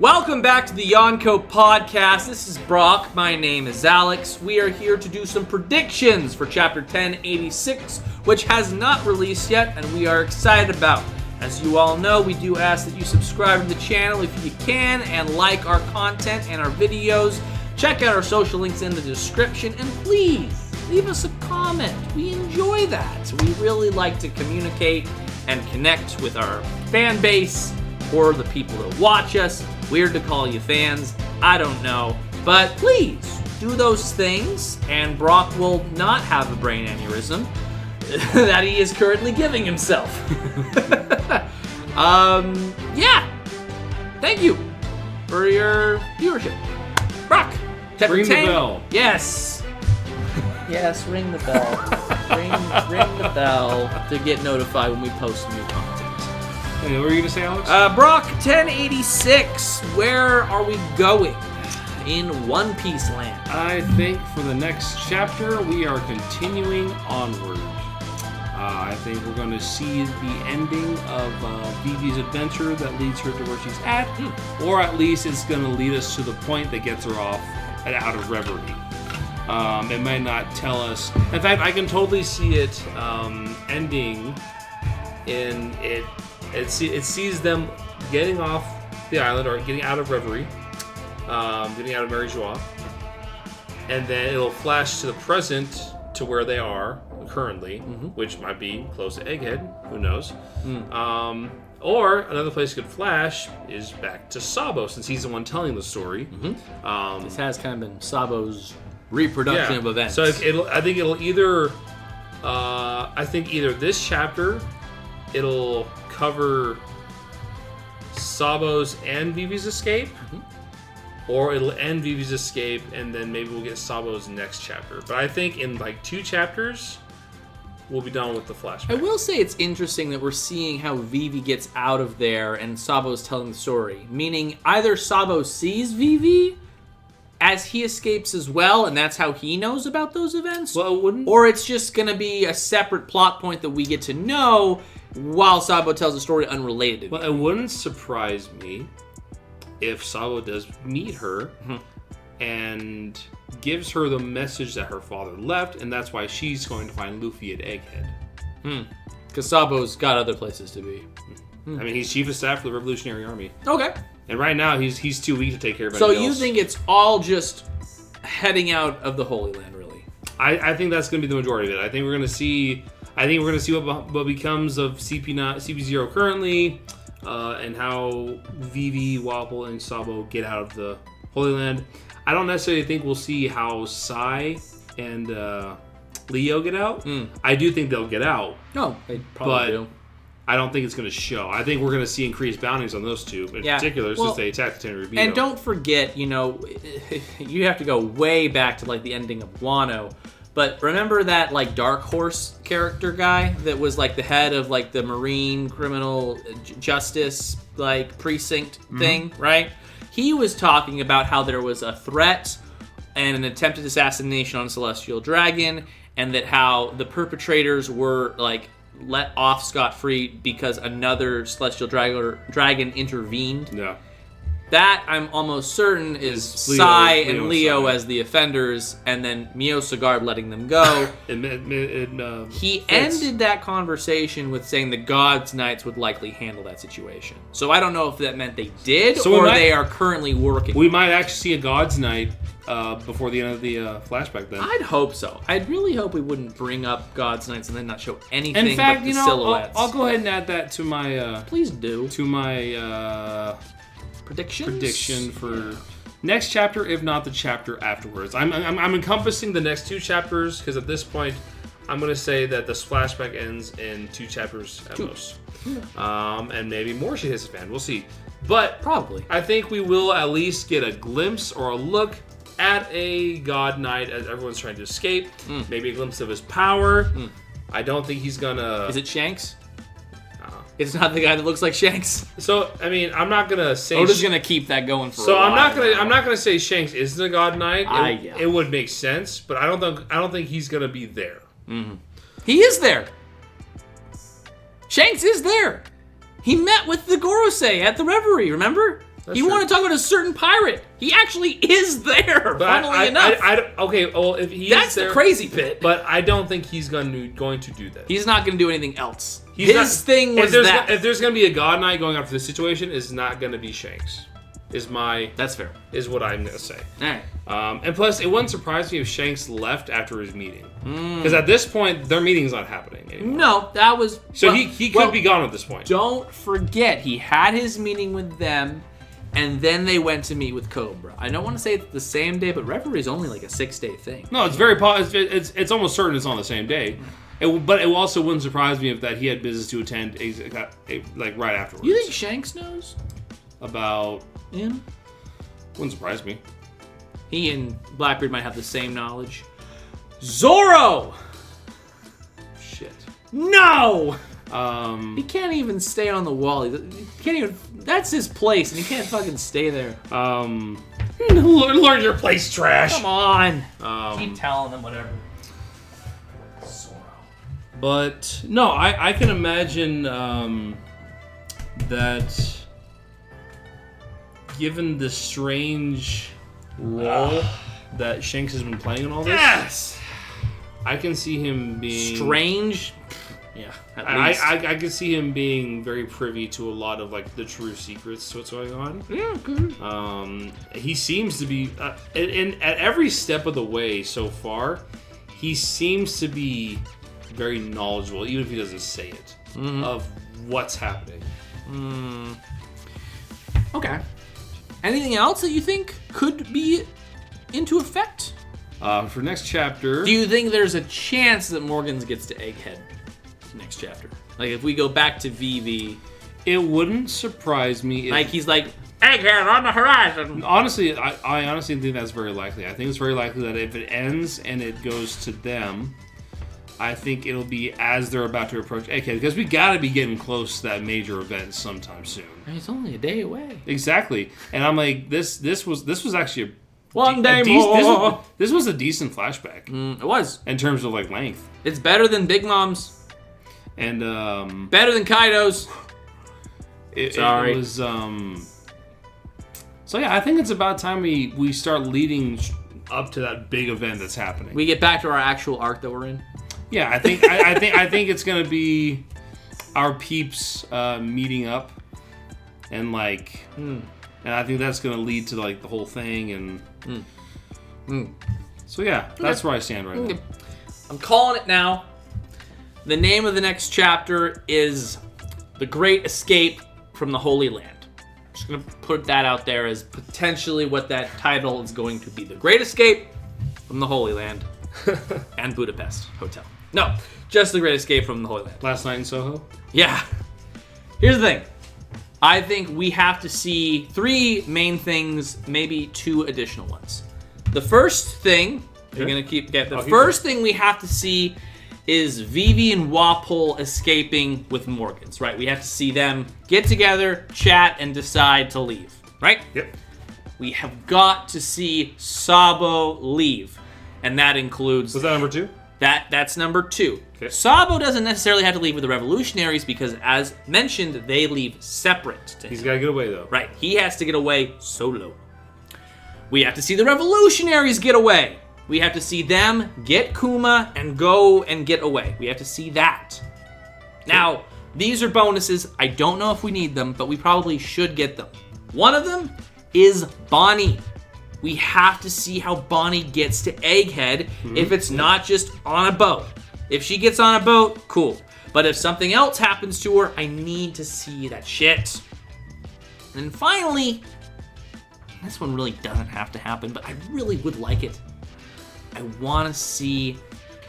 Welcome back to the Yonko Podcast. This is Brock. My name is Alex. We are here to do some predictions for Chapter 1086, which has not released yet, and we are excited about. As you all know, we do ask that you subscribe to the channel if you can, and like our content and our videos. Check out our social links in the description, and please leave us a comment. We enjoy that. We really like to communicate and connect with our fan base or the people that watch us. Weird to call you fans, I don't know. But please, do those things, and Brock will not have a brain aneurysm that he is currently giving himself. Yeah. Thank you for your viewership. Brock, ring the bell. Yes. Yes, ring the bell. ring the bell to get notified when we post new content. Hey, what were you going to say, Alex? Brock, 1086, where are we going in One Piece land? I think for the next chapter, we are continuing onward. I think we're going to see the ending of VIVI's adventure that leads her to where she's at, or at least it's going to lead us to the point that gets her off and out of reverie. It might not tell us. In fact, I can totally see it ending in it. It sees them getting off the island or getting out of reverie, getting out of Mary Joie, and then it'll flash to the present to where they are currently, which might be close to Egghead. Who knows? Or another place it could flash is back to Sabo, since he's the one telling the story. This has kind of been Sabo's reproduction of events. So I think either this chapter it'll cover Sabo's and Vivi's escape, or it'll end Vivi's escape, and then maybe we'll get Sabo's next chapter. But I think in like 2 chapters, we'll be done with the flashback. I will say it's interesting that we're seeing how Vivi gets out of there and Sabo's telling the story. Meaning either Sabo sees Vivi as he escapes as well, and that's how he knows about those events. Well, it wouldn't. Or it's just going to be a separate plot point that we get to know while Sabo tells a story unrelated. Well, it wouldn't surprise me if Sabo does meet her and gives her the message that her father left, and that's why she's going to find Luffy at Egghead. Because Sabo's got other places to be. I mean, he's chief of staff for the Revolutionary Army. Okay. And right now, he's too weak to take care of So anybody you else. think it's all just heading out of the Holy Land, really? I think that's going to be the majority of it. I think we're going to see what becomes of CP0 currently, and how Vivi, Wapol, and Sabo get out of the Holy Land. I don't necessarily think we'll see how Sai and Leo get out. I do think they'll get out. No, they probably do. I don't think it's going to show. I think we're going to see increased bounties on those two, in particular, since they attacked the Tenryubito. And don't forget, you have to go way back to like the ending of Wano. But remember that like Dark Horse character guy that was like the head of like the Marine Criminal Justice like precinct thing, right? He was talking about how there was a threat and an attempted assassination on a Celestial Dragon, and that how the perpetrators were like let off scot-free because another Celestial Dragon intervened. Yeah. That, I'm almost certain, is Leo, Sai and Leo Leo Sai. as the offenders, and then Mio Sagard letting them go. He ended that conversation with saying the God's Knights would likely handle that situation. So I don't know if that meant they did, or they are currently working. We might actually see a God's Knight before the end of the flashback then. I'd hope so. I'd really hope we wouldn't bring up God's Knights and then not show anything In fact, but the silhouettes. I'll go ahead and add that to my... Please do. To my... Predictions? Prediction for next chapter, if not the chapter afterwards. I'm encompassing the next 2 chapters, because at this point, I'm going to say that the flashback ends in 2 chapters at most. And maybe more shit hits the fan. We'll see. But probably. I think we will at least get a glimpse or a look at a God Knight as everyone's trying to escape. Maybe a glimpse of his power. I don't think he's going to... Is it Shanks? It's not the guy that looks like Shanks. So I mean, I'm not gonna say. Oda's gonna keep that going for. So a while I'm not gonna say Shanks isn't a God Knight. It would make sense, but I don't think he's gonna be there. He is there. Shanks is there. He met with the Gorosei at the Reverie. Remember? He wanted to talk about a certain pirate. He actually is there, funnily enough. Okay, well, if he That's is there, the crazy bit. But I don't think he's going to do that. He's not going to do anything else. His thing was that. If there's going to be a God Knight going after this situation, it's not going to be Shanks. That's fair. Is what I'm going to say. All right. And plus, it wouldn't surprise me if Shanks left after his meeting. Because at this point, their meeting's not happening anymore. No, that was... So he could be gone at this point. Don't forget, he had his meeting with them, and then they went to meet with Cobra. I don't want to say it's the same day, but Referee's only like a 6-day thing. No, it's very it's almost certain it's on the same day. But it also wouldn't surprise me if that he had business to attend like right afterwards. You think Shanks knows about him? Wouldn't surprise me. He and Blackbeard might have the same knowledge. Zoro! Shit. No! He can't even stay on the wall. He can't even. That's his place, and he can't fucking stay there. Learn your place, trash. Come on. Keep telling them whatever. Zoro. But no, I can imagine that given the strange role that Shanks has been playing in all this, yes, I can see him being strange. Yeah, I could see him being very privy to a lot of like the true secrets to what's going on. Yeah, good. He seems to be, at every step of the way so far, he seems to be very knowledgeable, even if he doesn't say it, of what's happening. Okay. Anything else that you think could be into effect? For next chapter, do you think there's a chance that Morgans gets to Egghead next chapter? Like if we go back to VIVI, it wouldn't surprise me if, like he's like Egghead on the horizon. Honestly, I honestly think that's very likely. I think it's very likely that if it ends and it goes to them, I think it'll be as they're about to approach Egghead, because we gotta be getting close to that major event sometime soon. It's only a day away. Exactly, and I'm like, this was actually one day more. This was a decent flashback. It was, in terms of like length. It's better than Big Mom's. And better than Kaido's. It was so yeah, I think it's about time we start leading up to that big event that's happening. We get back to our actual arc that we're in. Yeah, I think I think it's gonna be our peeps meeting up, and like, and I think that's gonna lead to like the whole thing, and so yeah, that's where I stand right now. I'm calling it now. The name of the next chapter is The Great Escape from the Holy Land. I'm just going to put that out there as potentially what that title is going to be. The Great Escape from the Holy Land and Budapest Hotel. No, just The Great Escape from the Holy Land. Last Night in Soho? Yeah. Here's the thing. I think we have to see 3 main things, maybe 2 additional ones. The first thing, you're going to the first thing we have to see is Vivi and Walpole escaping with Morgans, right? We have to see them get together, chat, and decide to leave, right? Yep. We have got to see Sabo leave, and that includes... Was that number 2? That's number 2. Okay. Sabo doesn't necessarily have to leave with the Revolutionaries because, as mentioned, they leave separate to him. He's got to get away, though. Right. He has to get away solo. We have to see the Revolutionaries get away. We have to see them get Kuma and go and get away. We have to see that. Now, these are bonuses. I don't know if we need them, but we probably should get them. One of them is Bonnie. We have to see how Bonnie gets to Egghead if it's not just on a boat. If she gets on a boat, cool. But if something else happens to her, I need to see that shit. And finally, this one really doesn't have to happen, but I really would like it. I want to see,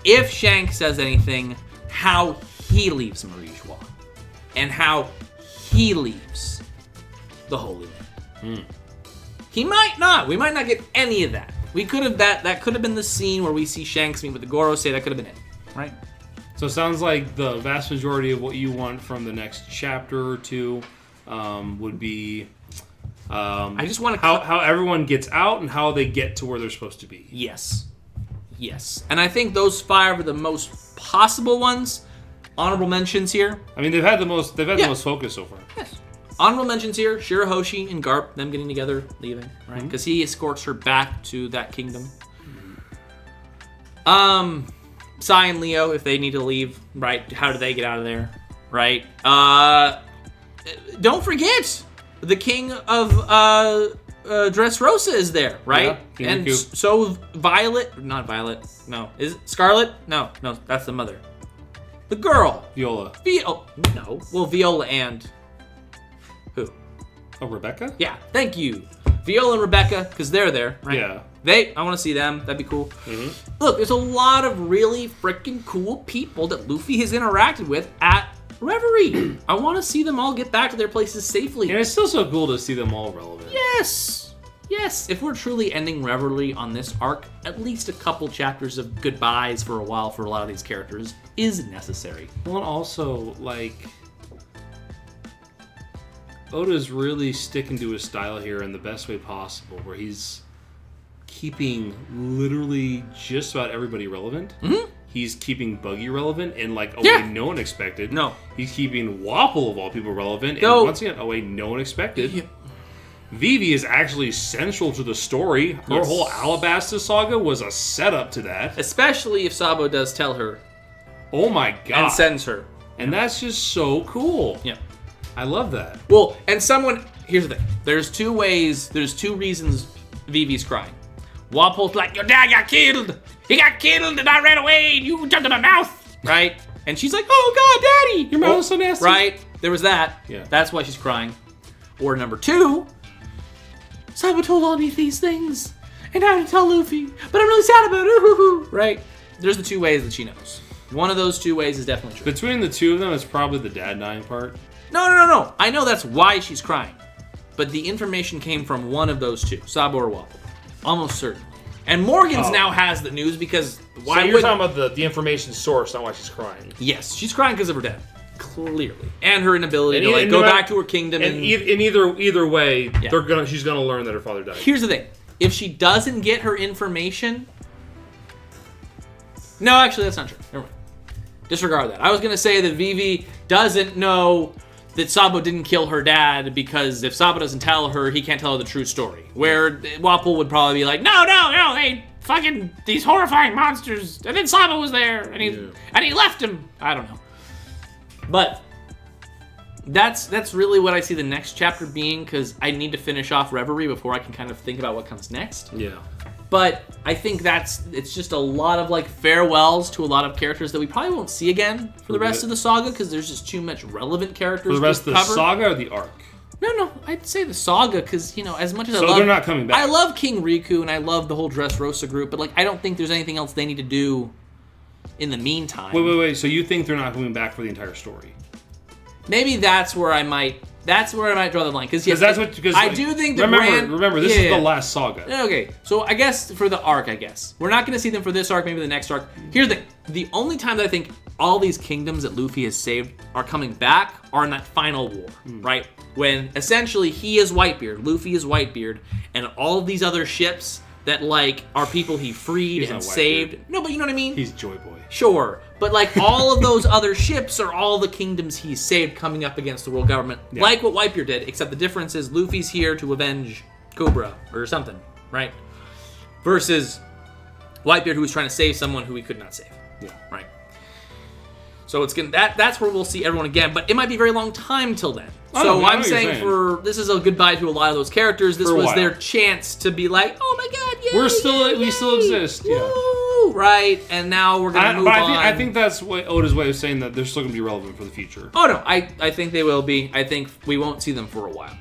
if Shanks says anything, how he leaves Marijois and how he leaves the Holy Land. He might not. We might not get any of that. We could have that could have been the scene where we see Shanks meet with the Gorosei. That could have been it, right? So it sounds like the vast majority of what you want from the next chapter or 2 would be I just want to how everyone gets out and how they get to where they're supposed to be. Yes. And I think those 5 are the most possible ones. Honorable mentions here. I mean, they've had the most focus so far. Yes. Honorable mentions here, Shirahoshi and Garp, them getting together, leaving, right? Because he escorts her back to that kingdom. Sai and Leo, if they need to leave, right? How do they get out of there, right? Don't forget, the king of Dressrosa is there, right? Yeah, and Riku. so not Violet, no. Is it Scarlet? No, that's the mother. The girl. Viola. No. Well, Viola and who? Oh, Rebecca? Yeah, thank you. Viola and Rebecca, because they're there, right? Yeah. I want to see them. That'd be cool. Look, there's a lot of really freaking cool people that Luffy has interacted with at Reverie. I want to see them all get back to their places safely. And it's still so cool to see them all relevant. Yes. If we're truly ending Reverie on this arc, at least a couple chapters of goodbyes for a while for a lot of these characters is necessary. Well, and also, like, Oda's really sticking to his style here in the best way possible, where he's keeping literally just about everybody relevant. He's keeping Buggy relevant in like a way no one expected. No. He's keeping Wapple of all people relevant and once again a way no one expected. Yeah. Vivi is actually central to the story. Her whole Alabasta saga was a setup to that. Especially if Sabo does tell her. Oh my god. And sends her. And that's just so cool. Yeah. I love that. Well, and here's the thing. There's two reasons Vivi's crying. Wapple's like, your dad got killed. He got killed and I ran away and you jumped in my mouth. Right? And she's like, oh God, Daddy. Your mouth was so nasty. Right? There was that. Yeah. That's why she's crying. Or number two, Sabo told all me these things. And I had to tell Luffy. But I'm really sad about it. Right? There's the two ways that she knows. One of those two ways is definitely true. Between the two of them, it's probably the dad dying part. No. I know that's why she's crying. But the information came from one of those two, Sabo or Wapple. Almost certainly. And Morgan's now has the news because why you're talking about the information source, not why she's crying. Yes, she's crying because of her dad. Clearly. And her inability to go back to her kingdom. And in either way, she's gonna learn that her father died. Here's the thing. If she doesn't get her information... No, actually, that's not true. Never mind. Disregard that. I was going to say that Vivi doesn't know that Sabo didn't kill her dad because if Sabo doesn't tell her, he can't tell her the true story. Where Wapple would probably be like, no, they fucking, these horrifying monsters, and then Sabo was there, and he left him. I don't know. But that's really what I see the next chapter being, because I need to finish off Reverie before I can kind of think about what comes next. Yeah. But I think it's just a lot of like farewells to a lot of characters that we probably won't see again for the rest of the saga, because there's just too much relevant characters for the rest to of the cover. saga or the arc? No, I'd say the saga, because, as much as So they're not coming back. I love King Riku and I love the whole Dressrosa group, but like I don't think there's anything else they need to do in the meantime. Wait. So you think they're not coming back for the entire story? Maybe that's where I might draw the line, because I do think the remember this is the last saga. Okay, so I guess for the arc, we're not going to see them for this arc, maybe the next arc. Here's the thing: the only time that I think all these kingdoms that Luffy has saved are coming back are in that final war, right? When essentially he is Whitebeard, Luffy is Whitebeard, and all of these other ships that like are people he freed and saved. No, but you know what I mean? He's Joy Boy. Sure, but like all of those other ships are all the kingdoms he's saved coming up against the world government, like what Whitebeard did, except the difference is Luffy's here to avenge Cobra or something, right? Versus Whitebeard, who was trying to save someone who he could not save. Yeah. Right. So it's that's where we'll see everyone again, but it might be a very long time till then. So I'm saying this is a goodbye to a lot of those characters. This was their chance to be like, oh my god, yeah, we still exist. Woo! Yeah. Right, and now we're gonna move on. I think that's what Oda's way of saying that they're still gonna be relevant for the future. Oh no, I think they will be. I think we won't see them for a while.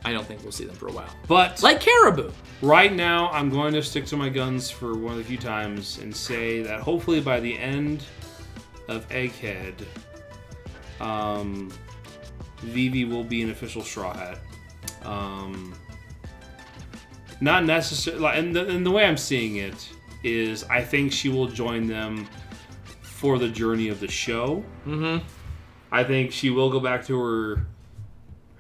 I don't think we'll see them for a while. But like Caribou. Right now, I'm going to stick to my guns for one of the few times and say that hopefully by the end of Egghead, Vivi will be an official Straw Hat. Not necessarily, and the way I'm seeing it is, I think she will join them for the journey of the show. Mm-hmm. I think she will go back to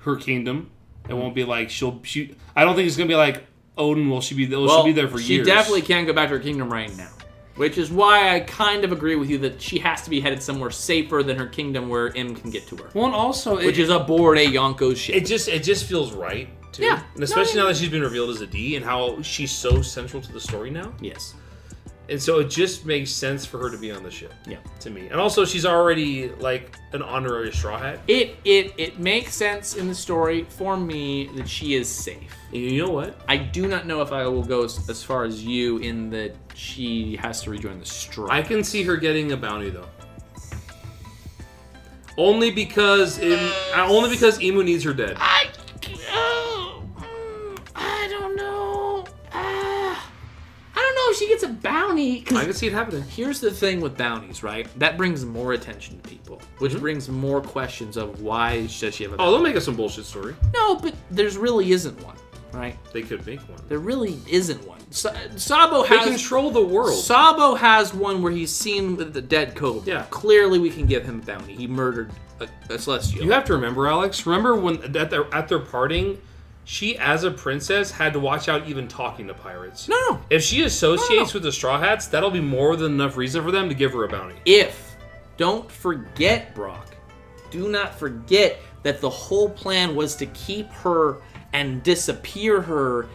her kingdom. It won't be like she. I don't think it's gonna be like Odin. She'll be there for years. She definitely can't go back to her kingdom right now. Which is why I kind of agree with you that she has to be headed somewhere safer than her kingdom where M can get to her. Well, and also... Which is aboard a Yonko ship. It just feels right, too. Yeah. And especially now that she's been revealed as a D and how she's so central to the story now. Yes. And so it just makes sense for her to be on the ship. Yeah. To me. And also, she's already, like, an honorary Straw Hat. It makes sense in the story for me that she is safe. And you know what? I do not know if I will go as far as you in that she has to rejoin the Straw. I can see her getting a bounty, though. Only because Imu needs her dead. I don't know. I don't know if she gets a bounty. I can see it happening. Here's the thing with bounties, right? That brings more attention to people, which brings more questions of why does she have a bounty? Oh, they'll make us some bullshit story. No, but there really isn't one, right? They could make one. There really isn't one. Sabo has... They control the world. Sabo has one where he's seen with the dead Cobra. Yeah. Clearly we can give him a bounty. He murdered a Celestial. You have to remember, Alex. Remember when at their parting, she, as a princess, had to watch out even talking to pirates. No. If she associates with the Straw Hats, that'll be more than enough reason for them to give her a bounty. Don't forget, Brock. Do not forget that the whole plan was to keep her and disappear her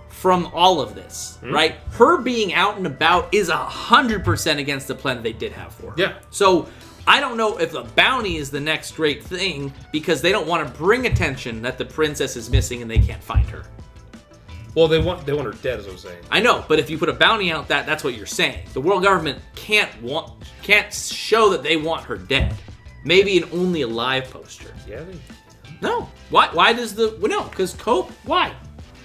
from all of this, right? Her being out and about is 100% against the plan they did have for her. Yeah. So I don't know if a bounty is the next great thing because they don't want to bring attention that the princess is missing and they can't find her. Well, they want her dead, as I'm saying. I know, but if you put a bounty out, that's what you're saying. The world government can't show that they want her dead. Maybe an only alive poster. Yeah. No. Why does because Cope. Why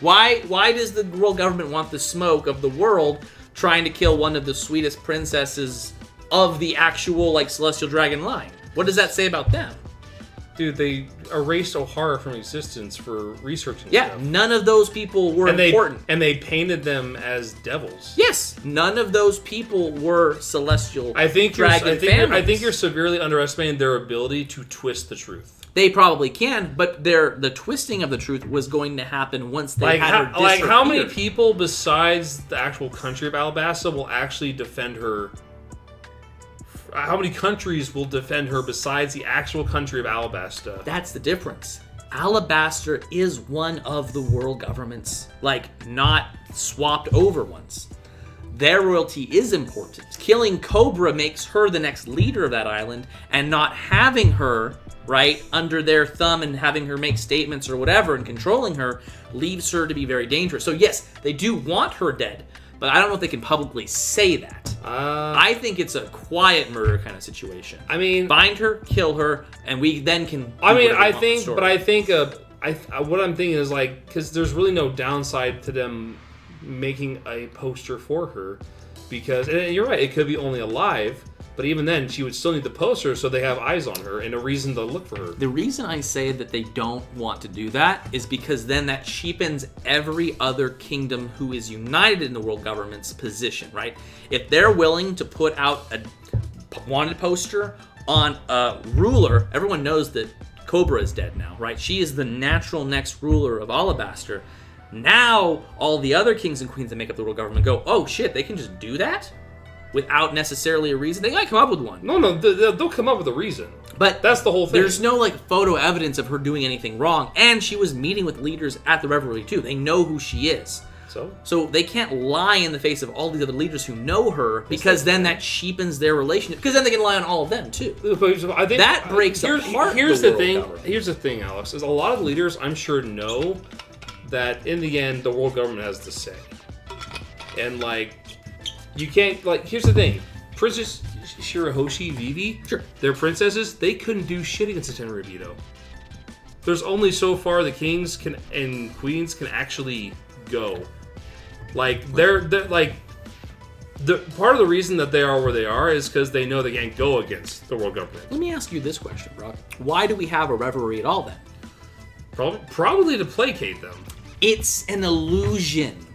does the world government want the smoke of the world trying to kill one of the sweetest princesses of the actual celestial dragon line? What does that say about them? Dude, they erased O'Hara from existence for researching stuff. None of those people were important. And they painted them as devils. Yes, none of those people were celestial dragon families. I think you're severely underestimating their ability to twist the truth. They probably can, but the twisting of the truth was going to happen once they had her disappear. How many people besides the actual country of Alabasta will actually defend her? How many countries will defend her besides the actual country of Alabasta? That's the difference. Alabaster is one of the world governments, not swapped over ones. Their royalty is important. Killing Cobra makes her the next leader of that island, and not having her, under their thumb and having her make statements or whatever and controlling her leaves her to be very dangerous. So yes, they do want her dead, but I don't know if they can publicly say that. I think it's a quiet murder kind of situation. I mean, find her, kill her, and we then can. What I'm thinking is because there's really no downside to them making a poster for her, because and you're right, it could be only alive. But even then, she would still need the poster so they have eyes on her and a reason to look for her. The reason I say that they don't want to do that is because then that cheapens every other kingdom who is united in the world government's position, right? If they're willing to put out a wanted poster on a ruler, everyone knows that Cobra is dead now, right? She is the natural next ruler of Alabaster. Now, all the other kings and queens that make up the world government go, oh shit, they can just do that? Without necessarily a reason. They might come up with one. No, they'll come up with a reason. But that's the whole thing. There's no photo evidence of her doing anything wrong, and she was meeting with leaders at the Revelry too. They know who she is. So they can't lie in the face of all these other leaders who know her, because then that cheapens their relationship. Because then they can lie on all of them too. I think that breaks apart. Here's the thing. Here's the thing, Alex. Is a lot of leaders, I'm sure, know that in the end the world government has the say, and you can't, here's the thing. Princess Shirahoshi, Vivi, sure, their princesses, they couldn't do shit against the Tenryubi, though. There's only so far the kings and queens can actually go. They're the part of the reason that they are where they are is because they know they can't go against the world government. Let me ask you this question, Brock. Why do we have a Revelry at all, then? Probably to placate them. It's an illusion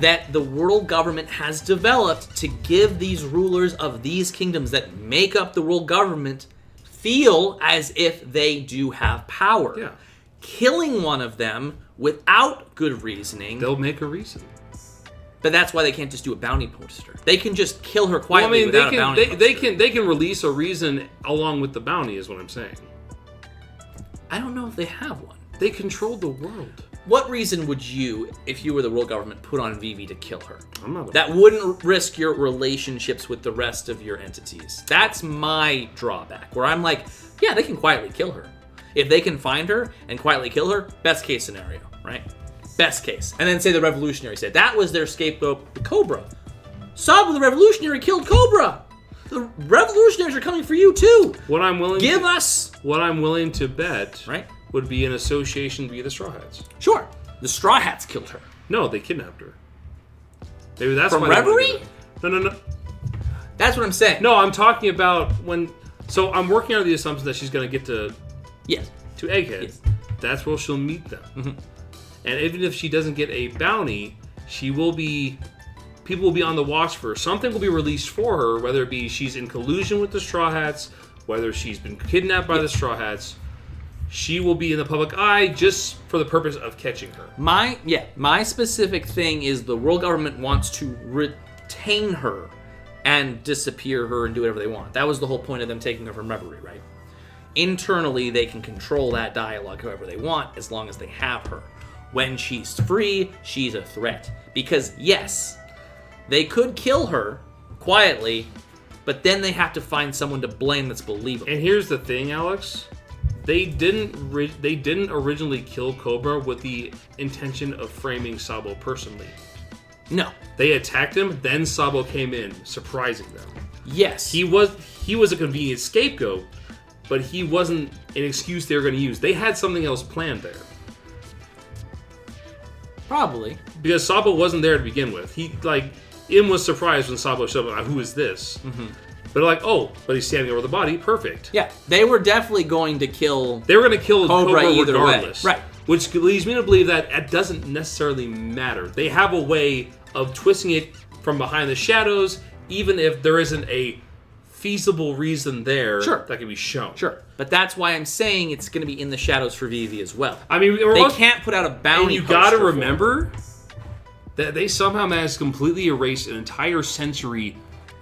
that the world government has developed to give these rulers of these kingdoms that make up the world government feel as if they do have power. Yeah. Killing one of them without good reasoning. They'll make a reason. But that's why they can't just do a bounty poster. They can just kill her quietly without a bounty poster. They can release a reason along with the bounty, is what I'm saying. I don't know if they have one. They control the world. What reason would you, if you were the world government, put on VIVI to kill her? I'm not. That wouldn't risk your relationships with the rest of your entities. That's my drawback, where I'm like, yeah, they can quietly kill her. If they can find her and quietly kill her, best case scenario, right? Best case. And then say the revolutionary said, that was their scapegoat, the Cobra. Sabo the revolutionary killed Cobra. The revolutionaries are coming for you too. What I'm willing to bet, right, would be an association via the Straw Hats. Sure. The Straw Hats killed her. No, they kidnapped her. Maybe that's from why Reverie? No. That's what I'm saying. No, I'm talking about when. So I'm working under the assumption that she's going to get to. Yes. To Egghead. Yes. That's where she'll meet them. Mm-hmm. And even if she doesn't get a bounty, she will be. People will be on the watch for her. Something will be released for her, whether it be she's in collusion with the Straw Hats, whether she's been kidnapped by the Straw Hats. She will be in the public eye just for the purpose of catching her. My specific thing is the world government wants to retain her and disappear her and do whatever they want. That was the whole point of them taking her from Reverie, right? Internally, they can control that dialogue however they want as long as they have her. When she's free, she's a threat. Because yes, they could kill her quietly, but then they have to find someone to blame that's believable. And here's the thing, Alex. They didn't originally kill Cobra with the intention of framing Sabo personally. No. They attacked him, then Sabo came in, surprising them. Yes. He was a convenient scapegoat, but he wasn't an excuse they were going to use. They had something else planned there. Probably. Because Sabo wasn't there to begin with. Im was surprised when Sabo showed up. Who is this? Mm-hmm. But but he's standing over the body. Perfect. Yeah, they were definitely going to kill. They were going to kill Cobra either regardless. way. Right. Which leads me to believe that it doesn't necessarily matter. They have a way of twisting it from behind the shadows, even if there isn't a feasible reason there that can be shown. Sure. But that's why I'm saying it's going to be in the shadows for VIVI as well. I mean, they can't put out a bounty. And you got to remember that they somehow managed to completely erase an entire century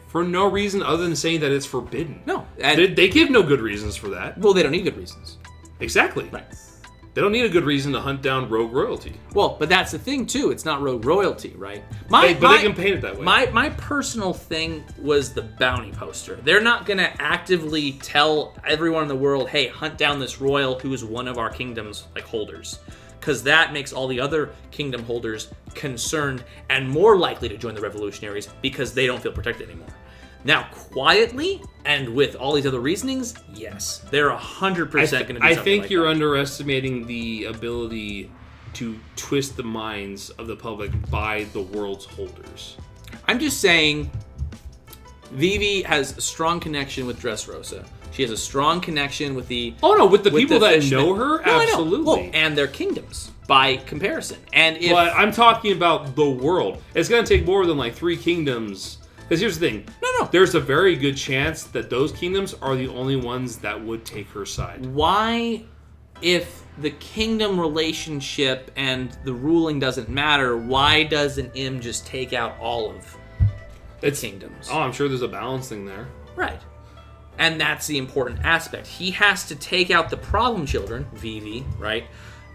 for no reason other than saying that it's forbidden. No. They give no good reasons for that. Well, they don't need good reasons. Exactly. Right. They don't need a good reason to hunt down rogue royalty. Well, but that's the thing, too. It's not rogue royalty, right? But they can paint it that way. My personal thing was the bounty poster. They're not going to actively tell everyone in the world, hey, hunt down this royal who is one of our kingdom's holders. Because that makes all the other kingdom holders concerned and more likely to join the revolutionaries because they don't feel protected anymore. Now, quietly and with all these other reasonings, yes, they're 100% going to do something I think you're that. underestimating the ability to twist the minds of the public by the world's holders. I'm just saying, VIVI has a strong connection with Dressrosa. She has a strong connection with the... Oh, no, with the people that know her? No, absolutely. Well, and their kingdoms, by comparison. And if... But I'm talking about the world. It's going to take more than 3 kingdoms... Because here's the thing. No. There's a very good chance that those kingdoms are the only ones that would take her side. Why, if the kingdom relationship and the ruling doesn't matter, why doesn't Im just take out all of the kingdoms? Oh, I'm sure there's a balancing there. Right. And that's the important aspect. He has to take out the problem children, VIVI, right?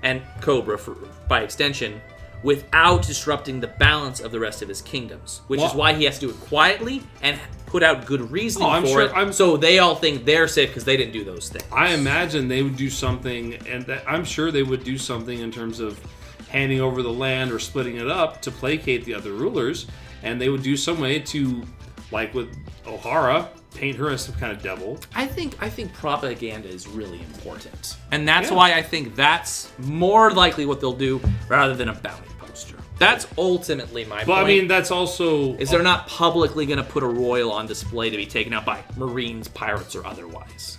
And Cobra, by extension, without disrupting the balance of the rest of his kingdoms, which is why he has to do it quietly and put out good reasoning for it, so they all think they're safe because they didn't do those things. I imagine they would do something, and I'm sure they would do something in terms of handing over the land or splitting it up to placate the other rulers, and they would do some way to, like with O'Hara, paint her as some kind of devil. I think propaganda is really important, and that's why I think that's more likely what they'll do rather than a bounty poster. That's ultimately my point. But I mean, that's also... Is they're not publicly going to put a royal on display to be taken out by Marines, pirates, or otherwise.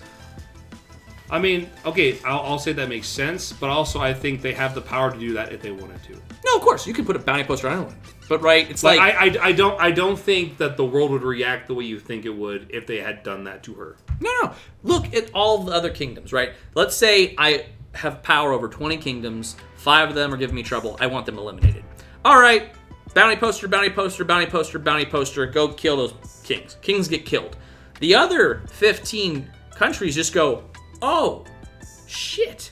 I mean, okay, I'll say that makes sense, but also I think they have the power to do that if they wanted to. No, of course, you can put a bounty poster on anyone. But it's like I don't think that the world would react the way you think it would if they had done that to her. No. Look at all the other kingdoms, right? Let's say I have power over 20 kingdoms. 5 of them are giving me trouble. I want them eliminated. All right, Bounty poster, bounty poster, bounty poster, bounty poster. Go kill those kings. Kings get killed. The other 15 countries just go, oh, shit.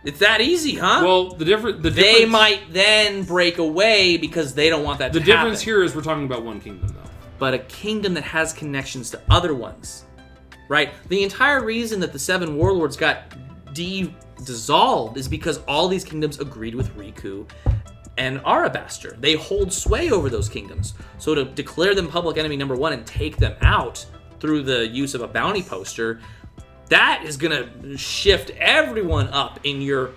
It's that easy, huh? Well, they might then break away because they don't want that to happen. The difference here is we're talking about one kingdom, though. But a kingdom that has connections to other ones, right? The entire reason that the 7 warlords got dissolved is because all these kingdoms agreed with Riku and Arabastor. They hold sway over those kingdoms. So to declare them public enemy number 1 and take them out through the use of a bounty poster, that is going to shift everyone up in your,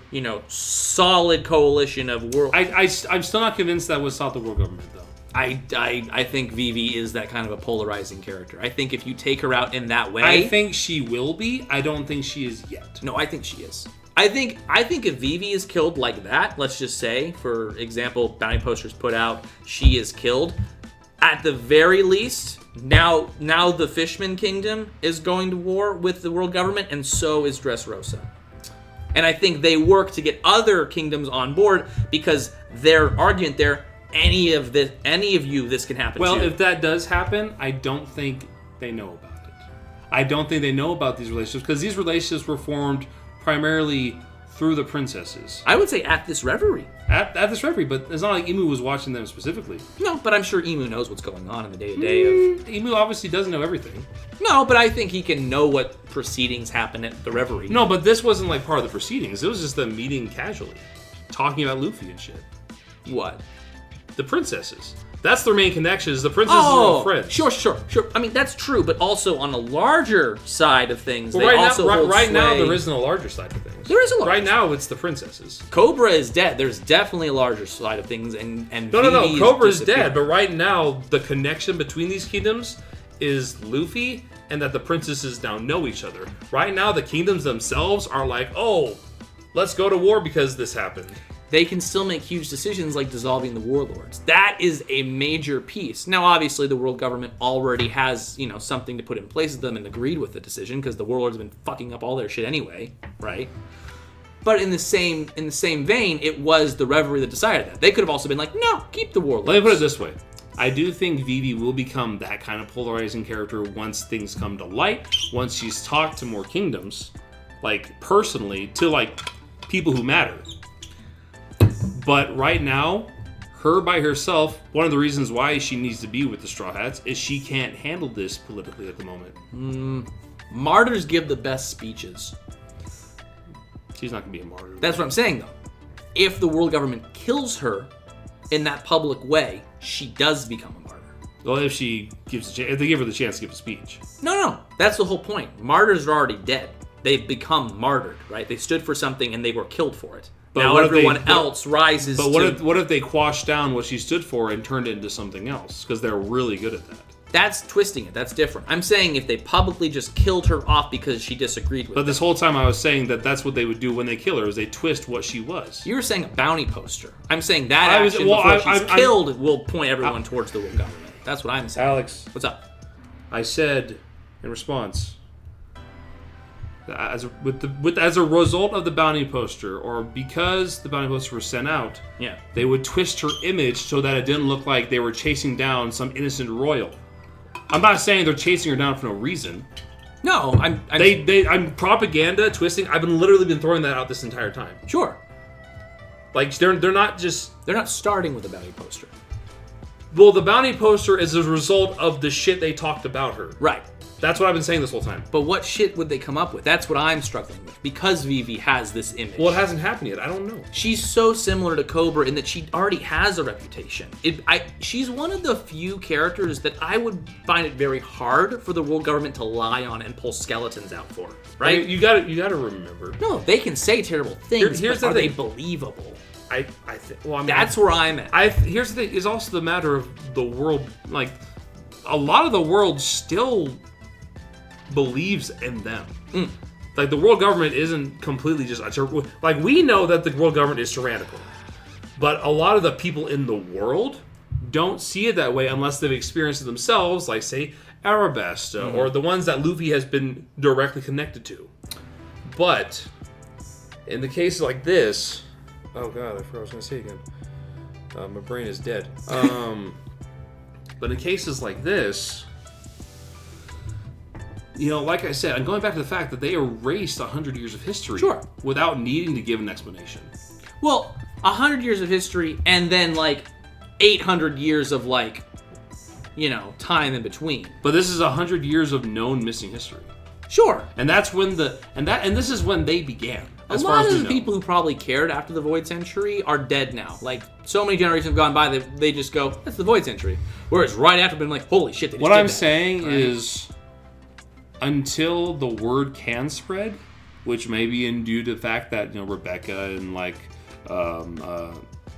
solid coalition of world. I'm still not convinced that was not the world government, though. I think Vivi is that kind of a polarizing character. I think if you take her out in that way... I think she will be. I don't think she is yet. No, I think she is. I think if Vivi is killed like that, let's just say, for example, bounty posters put out, she is killed, at the very least, now the Fishman Kingdom is going to war with the world government, and so is Dressrosa. And I think they work to get other kingdoms on board because their argument there, any of you, this can happen to. Well, if that does happen, I don't think they know about it. I don't think they know about these relationships because these relationships were formed primarily through the princesses. I would say at this reverie. At this reverie, but it's not like Imu was watching them specifically. No, but I'm sure Imu knows what's going on in the day-to-day of... Imu obviously doesn't know everything. No, but I think he can know what proceedings happen at the reverie. No, but this wasn't like part of the proceedings. It was just them meeting casually. Talking about Luffy and shit. What? The princesses. That's their main connection, is the princesses are all friends. Sure. I mean, that's true, but also on a larger side of things, well, right now, there isn't a larger side of things. There is a larger Right now, it's the princesses. Cobra is dead. There's definitely a larger side of things, and No. Cobra is dead, but right now, the connection between these kingdoms is Luffy, and that the princesses now know each other. Right now, the kingdoms themselves are like, oh, let's go to war because this happened. They can still make huge decisions like dissolving the warlords. That is a major piece. Now, obviously, the world government already has, something to put in place with them and agreed with the decision because the warlords have been fucking up all their shit anyway, right? But in the same vein, it was the reverie that decided that. They could have also been like, no, keep the warlords. Let me put it this way. I do think Vivi will become that kind of polarizing character once things come to light, once she's talked to more kingdoms, like, personally, to, like, people who matter. But right now, her by herself, one of the reasons why she needs to be with the Straw Hats is she can't handle this politically at the moment. Martyrs give the best speeches. She's not going to be a martyr. That's what I'm saying, though. If the world government kills her in that public way, she does become a martyr. Well, if they give her the chance to give a speech. No. That's the whole point. Martyrs are already dead. They've become martyred, right? They stood for something and they were killed for it. But now everyone else rises. But what if they quashed down what she stood for and turned it into something else? Because they're really good at that. That's twisting it. That's different. I'm saying if they publicly just killed her off because she disagreed with But this whole time I was saying that that's what they would do when they kill her, is they twist what she was. You were saying a bounty poster. I'm saying that before she's killed will point everyone towards the world government. That's what I'm saying. Alex. What's up? I said in response, as a result of the bounty poster, or because the bounty poster was sent out, they would twist her image so that it didn't look like they were chasing down some innocent royal. I'm not saying they're chasing her down for no reason. No, I'm propaganda twisting. I've literally been throwing that out this entire time. Sure. Like they're not starting with the bounty poster. Well, the bounty poster is a result of the shit they talked about her. Right. That's what I've been saying this whole time. But what shit would they come up with? That's what I'm struggling with. Because Vivi has this image. Well, it hasn't happened yet. I don't know. She's so similar to Cobra in that she already has a reputation. She's one of the few characters that I would find it very hard for the world government to lie on and pull skeletons out for. Right? I mean, you gotta remember. No, they can say terrible things, but are they believable? I think. Well, I mean, that's where I'm at. Here's the thing. Is also the matter of the world. Like, a lot of the world still believes in them. Like, the world government isn't completely just like, we know that the world government is tyrannical, but a lot of the people in the world don't see it that way unless they've experienced it themselves, like, say, Arabasta, or the ones that Luffy has been directly connected to. But in the case like this, oh god, I forgot what I was going to say again. My brain is dead. But in cases like this, like I said, I'm going back to the fact that they erased 100 years of history without needing to give an explanation. Well, 100 years of history and then, 800 years of, time in between. But this is 100 years of known missing history. Sure. And that's when this is when they began. A lot of the people who probably cared after the Void Century are dead now. So many generations have gone by, they just go, that's the Void Century. Whereas right after, been holy shit, they just What did I'm that. saying is, until the word can spread, which may be due to the fact that, Rebecca and,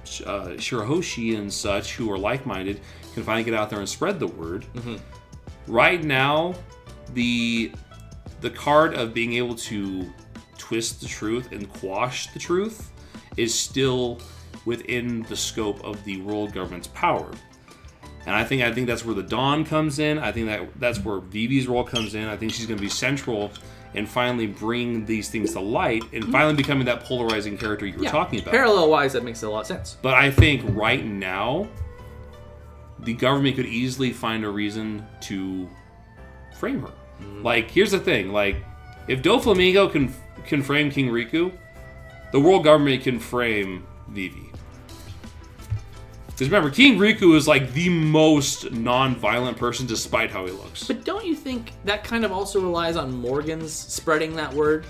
Shirahoshi and such, who are like-minded, can finally get out there and spread the word. Mm-hmm. Right now, the card of being able to twist the truth and quash the truth is still within the scope of the world government's power. And I think that's where the Dawn comes in. I think that's where Vivi's role comes in. I think she's going to be central and finally bring these things to light and finally becoming that polarizing character you were talking about. Parallel-wise, that makes a lot of sense. But I think right now, the government could easily find a reason to frame her. Here's the thing. If Doflamingo can frame King Riku, the world government can frame Vivi. Because remember, King Riku is the most non-violent person despite how he looks. But don't you think that kind of also relies on Morgan's spreading that word?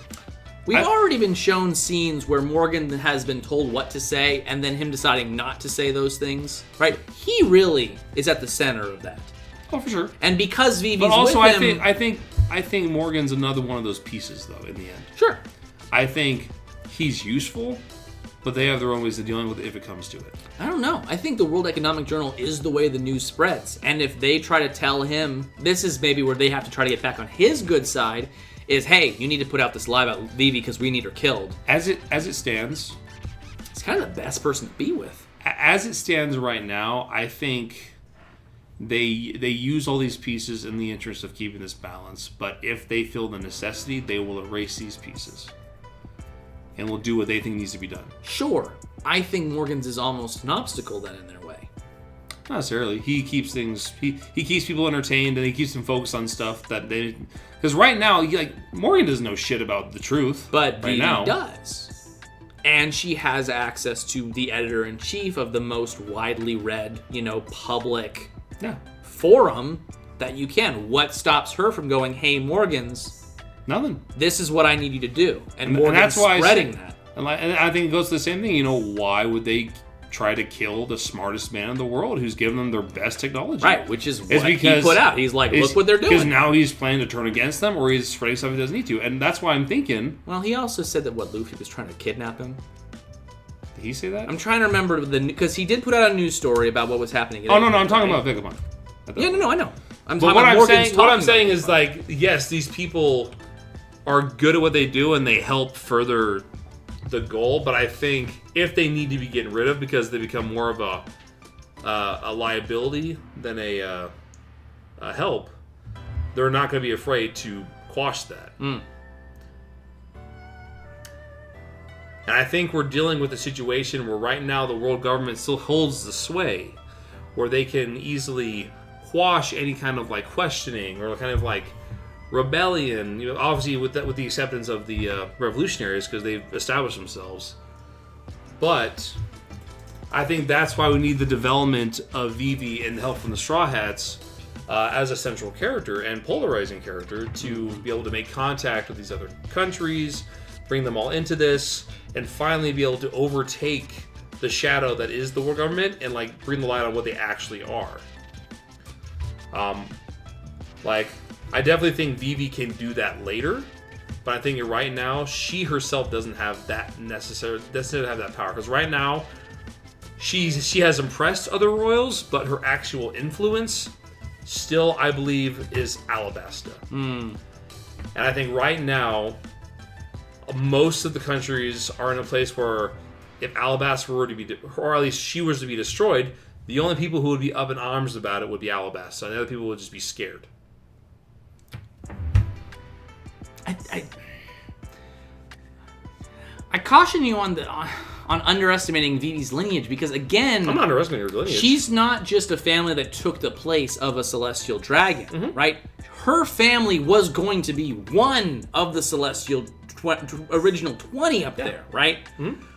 We've already been shown scenes where Morgan has been told what to say and then him deciding not to say those things, right? He really is at the center of that. Oh, for sure. And because Vivi's but also, with him... I think Morgan's another one of those pieces, though, in the end. Sure. I think he's useful, but they have their own ways of dealing with it if it comes to it. I don't know. I think the World Economic Journal is the way the news spreads. And if they try to tell him, this is maybe where they have to try to get back on his good side, is, hey, you need to put out this lie about Vivi because we need her killed. As it stands... It's kind of the best person to be with. As it stands right now, I think... They use all these pieces in the interest of keeping this balance, but if they feel the necessity, they will erase these pieces and will do what they think needs to be done. Sure. I think Morgan's is almost an obstacle then in their way. Not necessarily. He keeps things... He keeps people entertained and he keeps them focused on stuff that they... Because right now, Morgan doesn't know shit about the truth. But Vivi does. And she has access to the editor-in-chief of the most widely read, public... forum that you can. What stops her from going, hey, Morgan's... Nothing. This is what I need you to do. And Morgan's that's why spreading that. And I think it goes to the same thing. Why would they try to kill the smartest man in the world who's given them their best technology? Right, which is what he put out. He's like, look what they're doing. Because now he's planning to turn against them, or he's spreading stuff he doesn't need to. And that's why I'm thinking... Well, he also said that, Luffy was trying to kidnap him? Did he say that? I'm trying to remember because he did put out a news story about what was happening. Oh, no, I'm talking about Vegapunk. Yeah, no, I know. But what I'm saying is, yes, these people are good at what they do and they help further the goal, but I think if they need to be getting rid of because they become more of a liability than a help, they're not going to be afraid to quash that. And I think we're dealing with a situation where right now the world government still holds the sway, where they can easily quash any kind of questioning or kind of rebellion. Obviously with the acceptance of the revolutionaries because they've established themselves. But I think that's why we need the development of Vivi and the help from the Straw Hats as a central character and polarizing character to be able to make contact with these other countries, bring them all into this, and finally be able to overtake the shadow that is the world government and bring the light on what they actually are. I definitely think Vivi can do that later, but I think right now she herself doesn't have that necessarily have that power, because right now she has impressed other royals, but her actual influence still, I believe, is Alabasta. And I think right now most of the countries are in a place where if Alabasta were to be, or at least she was to be destroyed, the only people who would be up in arms about it would be Alabasta, and the other people would just be scared. I caution you on on underestimating Vivi's lineage because, again... I'm not underestimating her lineage. She's not just a family that took the place of a celestial dragon, right? Her family was going to be one of the celestial original 20 up there, right?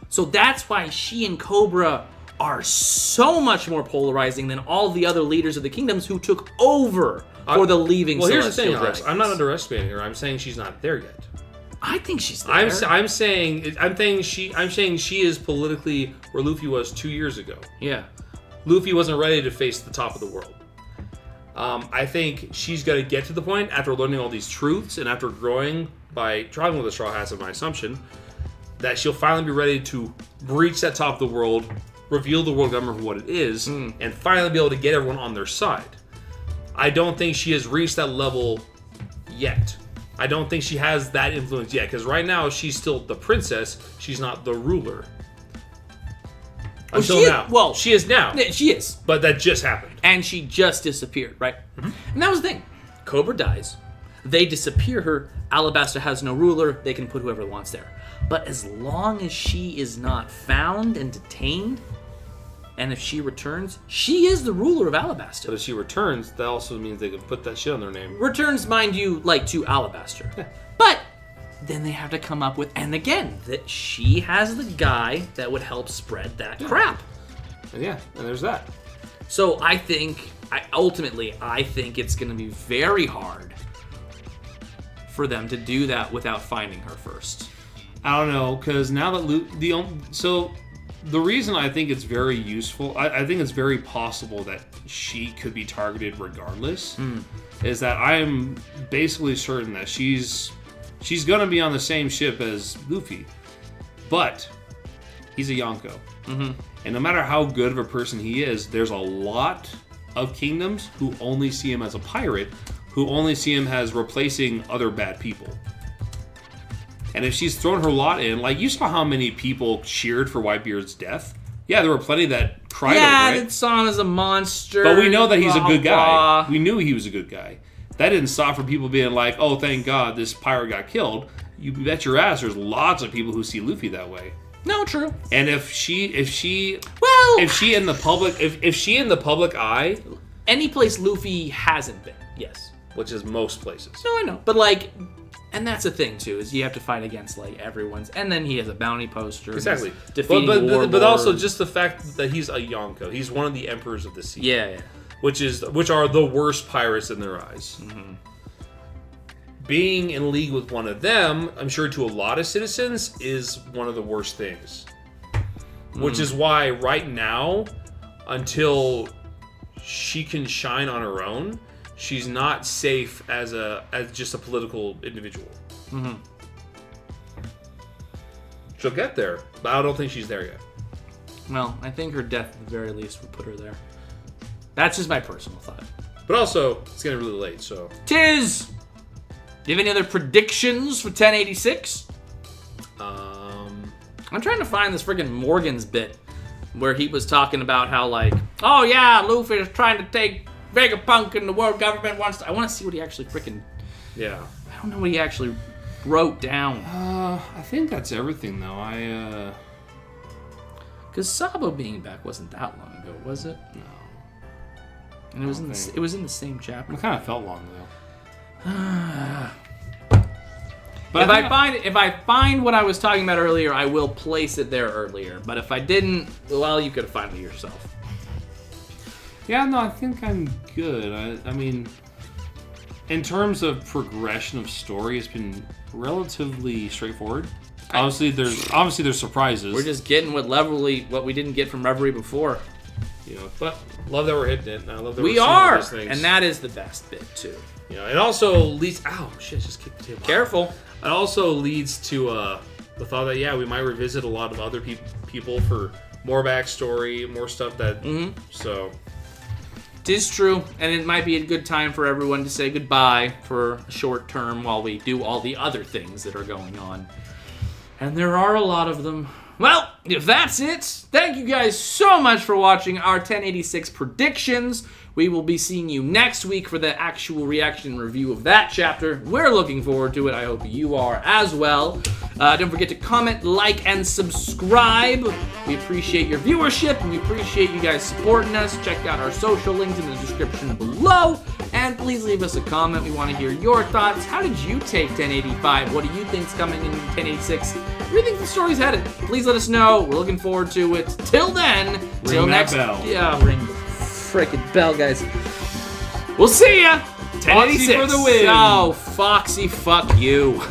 So that's why she and Cobra are so much more polarizing than all the other leaders of the kingdoms who took over for the leaving celestial here's the thing, Alex. dragons. I'm not underestimating her. I'm saying she's not there yet. I think she's there. I'm saying she is politically where Luffy was 2 years ago. Yeah. Luffy wasn't ready to face the top of the world. I think she's got to get to the point after learning all these truths and after growing by traveling with the Straw Hats, of my assumption, that she'll finally be ready to breach that top of the world, reveal the world government for what it is, and finally be able to get everyone on their side. I don't think she has reached that level yet. I don't think she has that influence yet, because right now she's still the princess. She's not the ruler. Until now. Well, she is now. She is. But that just happened. And she just disappeared, right? And that was the thing. Cobra dies. They disappear her. Alabasta has no ruler. They can put whoever wants there. But as long as she is not found and detained, and if she returns, she is the ruler of Alabasta. But if she returns, that also means they can put that shit on their name. Returns, mind you, like to Alabasta. But then they have to come up with, and again, that she has the guy that would help spread that crap. And and there's that. So I think it's going to be very hard for them to do that without finding her first. I don't know, because now that the reason I think it's very useful, I think it's very possible that she could be targeted regardless, is that I am basically certain that she's going to be on the same ship as Luffy, but he's a Yonko. And no matter how good of a person he is, there's a lot of kingdoms who only see him as a pirate, who only see him as replacing other bad people. And if she's thrown her lot in, like you saw how many people cheered for Whitebeard's death. Yeah, there were plenty that cried over it. Yeah, that saw him as a monster. But we know that he's a good guy. Blah. We knew he was a good guy. That didn't stop from people being like, "Oh, thank God this pirate got killed." You bet your ass, there's lots of people who see Luffy that way. No, true. And if she in the public eye, any place Luffy hasn't been, yes, which is most places. No, I know, but like. And that's the thing too, is you have to fight against like everyone's, and then he has a bounty poster. Exactly, defeating but also just the fact that he's a Yonko. He's one of the emperors of the sea. Yeah. Which are the worst pirates in their eyes. Being in league with one of them, I'm sure to a lot of citizens, is one of the worst things. Which is why right now, until she can shine on her own, she's not safe as just a political individual. She'll get there, but I don't think she's there yet. Well, I think her death at the very least would put her there. That's just my personal thought. But also, it's getting really late, so... Tiz! Do you have any other predictions for 1086? I'm trying to find this friggin' Morgan's bit where he was talking about how, like, oh yeah, Luffy is trying to take Vegapunk and the world government wants to... I want to see what he actually freaking... Yeah. I don't know what he actually wrote down. I think that's everything, though. Because Sabo being back wasn't that long ago, was it? No. And it was in the same chapter. It kind of felt long, though. But if I find what I was talking about earlier, I will place it there earlier. But if I didn't, well, you could find it yourself. Yeah, no, I think I'm good. I mean, in terms of progression of story, it's been relatively straightforward. Obviously, there's surprises. We're just getting what we didn't get from Reverie before. You know, but love that we're hitting it. And I love that we are, and that is the best bit too. You know, it also leads. Ow, shit! Just kicked the table. Careful. It also leads to the thought that we might revisit a lot of other people for more backstory, more stuff that. So. It is true, and it might be a good time for everyone to say goodbye for a short term while we do all the other things that are going on. And there are a lot of them. Well, if that's it, thank you guys so much for watching our 1086 predictions. We will be seeing you next week for the actual reaction and review of that chapter. We're looking forward to it. I hope you are as well. Don't forget to comment, like, and subscribe. We appreciate your viewership, and we appreciate you guys supporting us. Check out our social links in the description below. And please leave us a comment. We want to hear your thoughts. How did you take 1085? What do you think's coming in 1086? Where do you think the story's headed? Please let us know. We're looking forward to it. Till then, till next. Bell. Yeah, ring the frickin' bell, guys. We'll see ya. 1086. Foxy for the win. Oh, Foxy, fuck you.